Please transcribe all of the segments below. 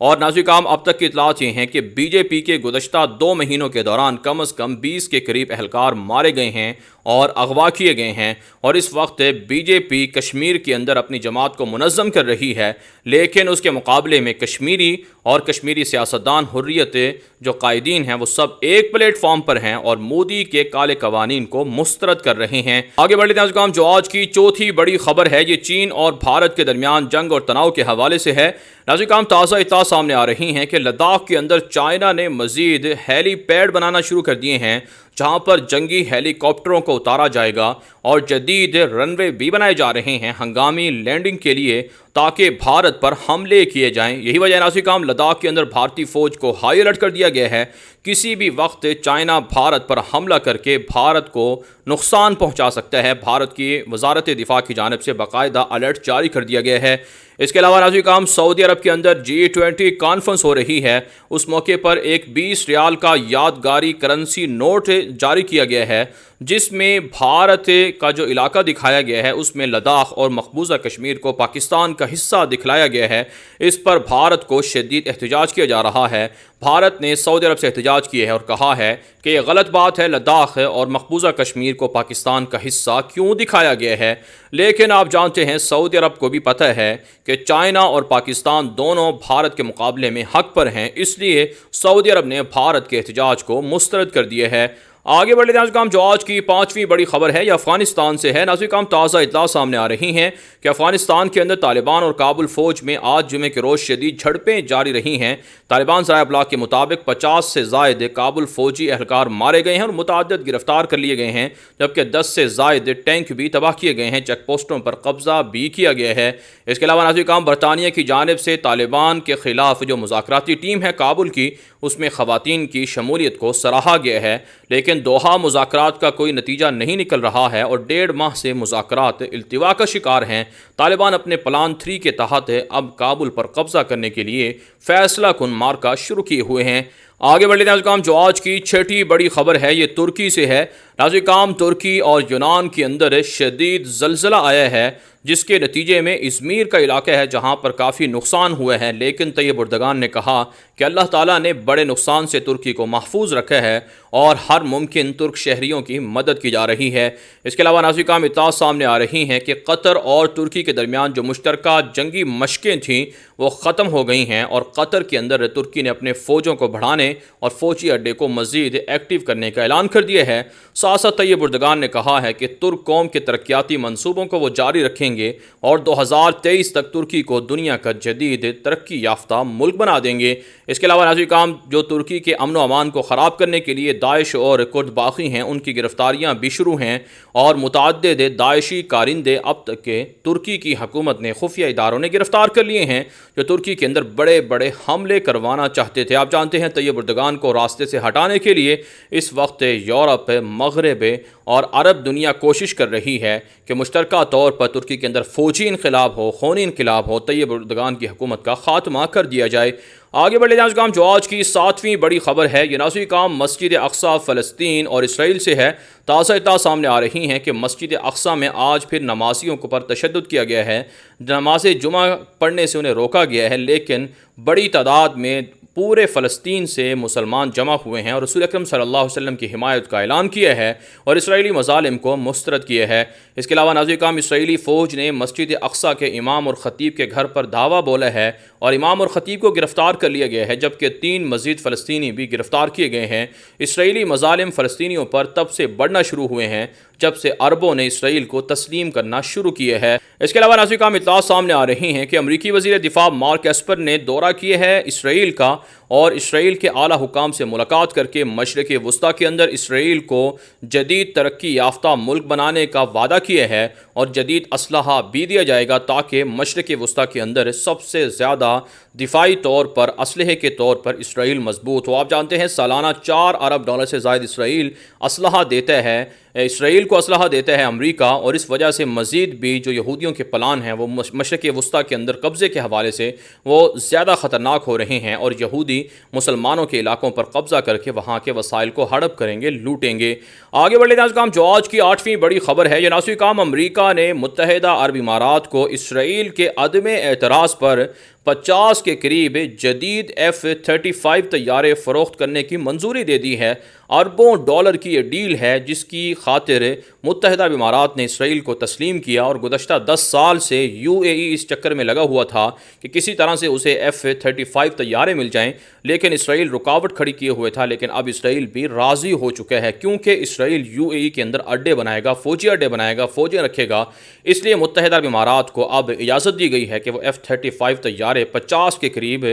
اور ناظرین کرام اب تک کی اطلاعات یہ ہیں کہ بی جے پی کے گزشتہ 2 مہینوں کے دوران کم از کم 20 کے قریب اہلکار مارے گئے ہیں اور اغوا کیے گئے ہیں، اور اس وقت بی جے پی کشمیر کے اندر اپنی جماعت کو منظم کر رہی ہے، لیکن اس کے مقابلے میں کشمیری سیاستدان حریت جو قائدین ہیں وہ سب ایک پلیٹ فارم پر ہیں اور مودی کے کالے قوانین کو مسترد کر رہے ہیں۔ آگے بڑھتے ہیں ناظرین، جو آج کی چوتھی بڑی خبر ہے یہ چین اور بھارت کے درمیان جنگ اور تناؤ کے حوالے سے ہے۔ ناظرین تازہ اطلاع سامنے آ رہی ہیں کہ لداخ کے اندر چائنا نے مزید ہیلی پیڈ بنانا شروع کر دیے ہیں جہاں پر جنگی ہیلی کاپٹروں کو اتارا جائے گا، اور جدید رن وے بھی بنائے جا رہے ہیں ہنگامی لینڈنگ کے لیے تاکہ بھارت پر حملے کیے جائیں۔ یہی وجہ ناظرین لداخ کے اندر بھارتی فوج کو ہائی الرٹ کر دیا گیا ہے، کسی بھی وقت چائنا بھارت پر حملہ کر کے بھارت کو نقصان پہنچا سکتا ہے۔ بھارت کی وزارت دفاع کی جانب سے باقاعدہ الرٹ جاری کر دیا گیا ہے۔ اس کے علاوہ ناظرین سعودی عرب کے اندر G20 کانفرنس ہو رہی ہے، اس موقع پر ایک 20 ریال کا یادگاری کرنسی نوٹ جاری کیا گیا ہے جس میں بھارت کا جو علاقہ دکھایا گیا ہے اس میں لداخ اور مقبوضہ کشمیر کو پاکستان کا حصہ دکھلایا گیا ہے۔ اس پر بھارت کو شدید احتجاج کیا جا رہا ہے۔ بھارت نے سعودی عرب سے احتجاج کیا ہے اور کہا ہے کہ یہ غلط بات ہے، لداخ اور مقبوضہ کشمیر کو پاکستان کا حصہ کیوں دکھایا گیا ہے۔ لیکن آپ جانتے ہیں سعودی عرب کو بھی پتہ ہے کہ چائنا اور پاکستان دونوں بھارت کے مقابلے میں حق پر ہیں، اس لیے سعودی عرب نے بھارت کے احتجاج کو مسترد کر دیا ہے۔ آگے بڑھتے ہیں ناظرین، جو آج کی 5ویں بڑی خبر ہے یہ افغانستان سے ہے۔ ناظرین تازہ اطلاع سامنے آ رہی ہیں کہ افغانستان کے اندر طالبان اور کابل فوج میں آج جمعے کے روز شدید جھڑپیں جاری رہی ہیں۔ طالبان ذرائع ابلاغ کے مطابق 50 سے زائد کابل فوجی اہلکار مارے گئے ہیں اور متعدد گرفتار کر لیے گئے ہیں، جبکہ 10 سے زائد ٹینک بھی تباہ کیے گئے ہیں، چیک پوسٹوں پر قبضہ بھی کیا گیا ہے۔ اس کے علاوہ ناظرین برطانیہ کی جانب سے طالبان کے خلاف جو مذاکراتی ٹیم ہے کابل کی، اس میں خواتین کی شمولیت کو سراہا گیا ہے، لیکن دوحہ مذاکرات کا کوئی نتیجہ نہیں نکل رہا ہے اور 1.5 ماہ سے مذاکرات التوا کا شکار ہیں۔ طالبان اپنے پلان 3 کے تحت اب کابل پر قبضہ کرنے کے لیے فیصلہ کن مارکہ شروع کیے ہوئے ہیں۔ آگے بڑھتے ہیں ناظرین، جو آج کی 6ٹھی بڑی خبر ہے یہ ترکی سے ہے۔ ناظرین ترکی اور یونان کے اندر شدید زلزلہ آیا ہے جس کے نتیجے میں ازمیر کا علاقہ ہے جہاں پر کافی نقصان ہوئے ہیں، لیکن طیب اردگان نے کہا کہ اللہ تعالیٰ نے بڑے نقصان سے ترکی کو محفوظ رکھا ہے اور ہر ممکن ترک شہریوں کی مدد کی جا رہی ہے۔ اس کے علاوہ ناظرین اطلاعات سامنے آ رہی ہیں کہ قطر اور ترکی کے درمیان جو مشترکہ جنگی مشقیں تھیں وہ ختم ہو گئی ہیں، اور قطر کے اندر ترکی نے اپنے فوجوں کو بڑھانے اور فوجی اڈے کو مزید ایکٹیو کرنے کا اعلان کر دیا ہے۔ ساتھ ساتھ طیب اردگان نے کہا ہے کہ ترک قوم کے ترقیاتی منصوبوں کو وہ جاری رکھیں گے اور 2023 تک ترکی کو دنیا کا جدید ترقی یافتہ ملک بنا دیں گے۔ اس کے علاوہ ناظرین جو ترکی کے امن و امان کو خراب کرنے کے لیے داعش اور کرد باغی ہیں ان کی گرفتاریاں بھی شروع ہیں، اور متعدد داعشی کارندے اب تک کے ترکی کی حکومت نے خفیہ اداروں نے گرفتار کر لیے ہیں جو ترکی کے اندر بڑے بڑے حملے کروانا چاہتے تھے۔ آپ جانتے ہیں طیب اردگان کو راستے سے ہٹانے کے لیے اس وقت یورپ، مغرب اور عرب دنیا کوشش کر رہی ہے کہ مشترکہ طور پر ترکی کے اندر فوجی انقلاب ہو، خونی انقلاب ہو، طیب اردگان کی حکومت کا خاتمہ کر دیا جائے۔ آگے بڑھے ناظرین، جو آج کی 7ویں بڑی خبر ہے یہ ناظرین مسجد اقصی فلسطین اور اسرائیل سے ہے۔ تازہ اطلاع سامنے آ رہی ہیں کہ مسجد اقصی میں آج پھر نمازیوں پر تشدد کیا گیا ہے، نماز جمعہ پڑھنے سے انہیں روکا گیا ہے، لیکن بڑی تعداد میں پورے فلسطین سے مسلمان جمع ہوئے ہیں اور رسول اکرم صلی اللہ علیہ وسلم کی حمایت کا اعلان کیا ہے اور اسرائیلی مظالم کو مسترد کیا ہے۔ اس کے علاوہ ناظرین اسرائیلی فوج نے مسجد اقصی کے امام اور خطیب کے گھر پر دھاوا بولا ہے اور امام اور خطیب کو گرفتار کر لیا گیا ہے، جبکہ 3 مزید فلسطینی بھی گرفتار کیے گئے ہیں۔ اسرائیلی مظالم فلسطینیوں پر تب سے بڑھنا شروع ہوئے ہیں جب سے عربوں نے اسرائیل کو تسلیم کرنا شروع کیے ہے۔ اس کے علاوہ ناظرین اطلاعات سامنے آ رہی ہیں کہ امریکی وزیر دفاع مارک ایسپر نے دورہ کیا ہے اسرائیل کا اور اسرائیل کے اعلیٰ حکام سے ملاقات کر کے مشرق وسطیٰ کے اندر اسرائیل کو جدید ترقی یافتہ ملک بنانے کا وعدہ کیا ہے اور جدید اسلحہ بھی دیا جائے گا تاکہ مشرق وسطیٰ کے اندر سب سے زیادہ دفاعی طور پر اسلحے کے طور پر اسرائیل مضبوط ہو۔ آپ جانتے ہیں سالانہ $4 ارب سے زائد اسرائیل اسلحہ دیتا ہے، اسرائیل کو اسلحہ دیتا ہے امریکہ، اور اس وجہ سے مزید بھی جو یہودیوں کے پلان ہیں وہ مشرق وسطیٰ کے اندر قبضے کے حوالے سے وہ زیادہ خطرناک ہو رہے ہیں اور یہودی مسلمانوں کے علاقوں پر قبضہ کر کے وہاں کے وسائل کو ہڑپ کریں گے، لوٹیں گے۔ آگے بڑھے ناظرین جو آج کی 8ویں بڑی خبر ہے یہ ناظرین امریکہ نے متحدہ عرب امارات کو اسرائیل کے عدم اعتراض پر 50 کے قریب جدید F-35 طیارے فروخت کرنے کی منظوری دے دی ہے۔ اربوں ڈالر کی یہ ڈیل ہے جس کی خاطر متحدہ عرب امارات نے اسرائیل کو تسلیم کیا، اور گزشتہ 10 سال سے UAE اس چکر میں لگا ہوا تھا کہ کسی طرح سے اسے F-35 طیارے مل جائیں، لیکن اسرائیل رکاوٹ کھڑی کیے ہوئے تھا۔ لیکن اب اسرائیل بھی راضی ہو چکا ہے، کیونکہ اسرائیل UAE کے اندر اڈے بنائے گا، فوجی اڈے بنائے گا، فوجیں رکھے گا، اس لیے متحدہ عرب امارات کو اب اجازت دی گئی ہے کہ وہ F-35 طیارے 50 کے قریب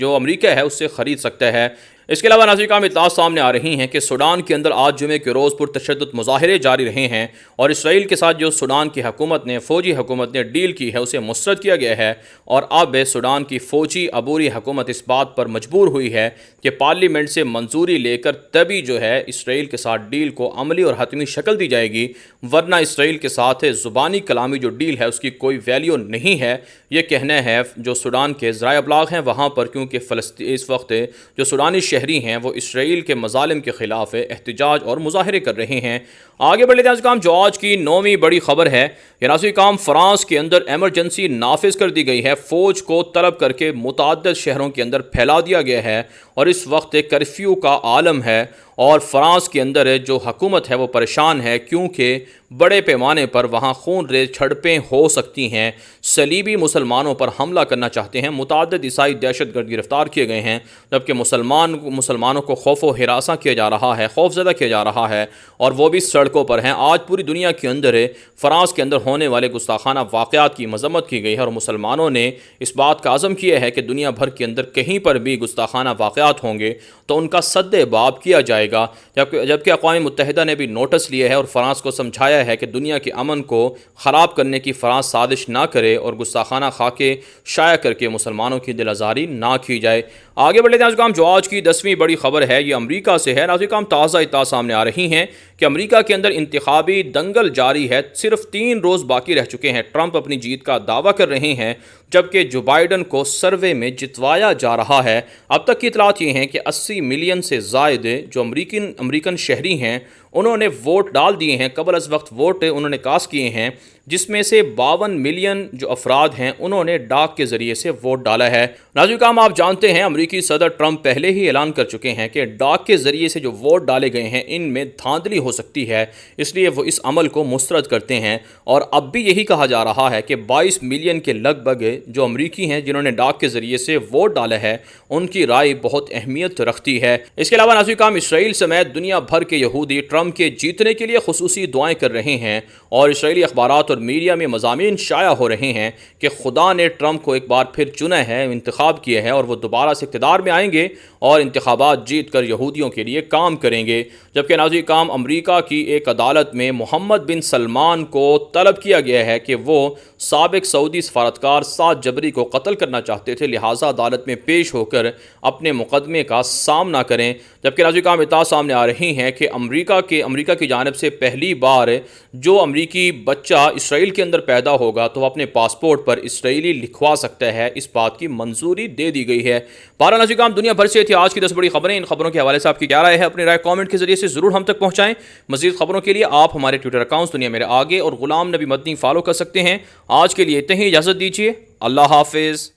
جو امریکہ ہے اس سے خرید سکتا ہے۔ اس کے علاوہ ناظرین کا اطلاعات سامنے آ رہی ہیں کہ سوڈان کے اندر آج جمعے کے روز پرتشدد مظاہرے جاری رہے ہیں، اور اسرائیل کے ساتھ جو سوڈان کی حکومت نے، فوجی حکومت نے ڈیل کی ہے اسے مسترد کیا گیا ہے، اور اب سوڈان کی فوجی عبوری حکومت اس بات پر مجبور ہوئی ہے کہ پارلیمنٹ سے منظوری لے کر تبھی جو ہے اسرائیل کے ساتھ ڈیل کو عملی اور حتمی شکل دی جائے گی، ورنہ اسرائیل کے ساتھ زبانی کلامی جو ڈیل ہے اس کی کوئی ویلیو نہیں ہے، یہ کہنا ہے جو سوڈان کے ذرائع ابلاغ ہیں وہاں پر، کیونکہ اس وقت جو سوڈانی شہری ہیں وہ اسرائیل کے مظالم کے خلاف احتجاج اور مظاہرے کر رہے ہیں۔ آگے بڑھ لیتے ہیں کام جو آج کی 9ویں بڑی خبر ہے۔ یہ ناظرین کام فرانس کے اندر ایمرجنسی نافذ کر دی گئی ہے، فوج کو طلب کر کے متعدد شہروں کے اندر پھیلا دیا گیا ہے، اور اس وقت کرفیو کا عالم ہے، اور فرانس کے اندر جو حکومت ہے وہ پریشان ہے، کیونکہ بڑے پیمانے پر وہاں خون ریز جھڑپیں ہو سکتی ہیں، صلیبی مسلمانوں پر حملہ کرنا چاہتے ہیں، متعدد عیسائی دہشت گرد گرفتار کیے گئے ہیں، جبکہ مسلمانوں کو خوف و ہراساں کیا جا رہا ہے، خوف زدہ کیا جا رہا ہے، اور وہ بھی سڑکوں پر ہیں۔ آج پوری دنیا کے اندر فرانس کے اندر ہونے والے گستاخانہ واقعات کی مذمت کی گئی ہے، اور مسلمانوں نے اس بات کا عزم کیا ہے کہ دنیا بھر کے اندر کہیں پر بھی گستاخانہ واقعات ہوں گے تو ان کا سد باب کیا جائے گا، جبکہ اقوام متحدہ نے بھی نوٹس لیا ہے اور فرانس کو سمجھایا ہے کہ دنیا کے امن کو خراب کرنے کی فرانس سازش نہ کرے اور گستاخانہ خاکے شائع کر کے مسلمانوں کی دل آزاری نہ کی جائے۔ آگے بڑھ لیتے ہیں جو آج کی 10ویں بڑی خبر ہے، یہ امریکہ سے ہے۔ ناظرین تازہ اطلاعات سامنے آ رہی ہیں کہ امریکہ کے اندر انتخابی دنگل جاری ہے، صرف 3 روز باقی رہ چکے ہیں۔ ٹرمپ اپنی جیت کا دعویٰ کر رہے ہیں، جبکہ جو بائیڈن کو سروے میں جتوایا جا رہا ہے۔ اب تک کی اطلاعات یہ ہیں کہ 80 ملین سے زائد جو امریکن شہری ہیں انہوں نے ووٹ ڈال دیے ہیں، قبل از وقت ووٹ انہوں نے کاسٹ کیے ہیں، جس میں سے 52 ملین جو افراد ہیں انہوں نے ڈاک کے ذریعے سے ووٹ ڈالا ہے۔ ناظرین کرام آپ جانتے ہیں امریکی صدر ٹرمپ پہلے ہی اعلان کر چکے ہیں کہ ڈاک کے ذریعے سے جو ووٹ ڈالے گئے ہیں ان میں دھاندلی ہو سکتی ہے، اس لیے وہ اس عمل کو مسترد کرتے ہیں، اور اب بھی یہی کہا جا رہا ہے کہ 22 ملین کے لگ بھگ جو امریکی ہیں جنہوں نے ڈاک کے ذریعے سے ووٹ ڈالا ہے ان کی رائے بہت اہمیت رکھتی ہے۔ اس کے علاوہ ناظرین کرام اسرائیل سمیت دنیا بھر کے یہودی ٹرمپ کے جیتنے کے لیے خصوصی دعائیں کر رہے ہیں، اور اسرائیلی اخبارات اور میڈیا میں مضامین شائع ہو رہے ہیں کہ خدا نے ٹرمپ کو ایک بار پھر چنا ہے، انتخاب کیا ہے، اور وہ دوبارہ سے اقتدار میں آئیں گے اور انتخابات جیت کر یہودیوں کے لیے کام کریں گے۔ جبکہ ناظرین کرام امریکہ کی ایک عدالت میں محمد بن سلمان کو طلب کیا گیا ہے کہ وہ سابق سعودی سفارتکار سعد جبری کو قتل کرنا چاہتے تھے، لہٰذا عدالت میں پیش ہو کر اپنے مقدمے کا سامنا کریں۔ جبکہ ناظرین کرام اطلاعات سامنے آ رہی ہیں کہ امریکہ کی جانب سے پہلی بار جو امریکی بچہ اسرائیل کے اندر پیدا ہوگا تو وہ اپنے پاسپورٹ پر اسرائیلی لکھوا سکتا ہے، اس بات کی منظوری دے دی گئی ہے۔ بہرحال ناظرین کرام دنیا بھر سے تھی آج کی 10 بڑی خبریں۔ ان خبروں کے حوالے سے آپ کی کیا رائے ہے؟ اپنی رائے کامنٹ کے ذریعے سے ضرور ہم تک پہنچائیں۔ مزید خبروں کے لیے آپ ہمارے ٹویٹر اکاؤنٹس دنیا میرے آگے اور غلام نبی مدنی فالو کر سکتے ہیں۔ آج کے لیے اتنا ہی، اجازت دیجیے، اللہ حافظ۔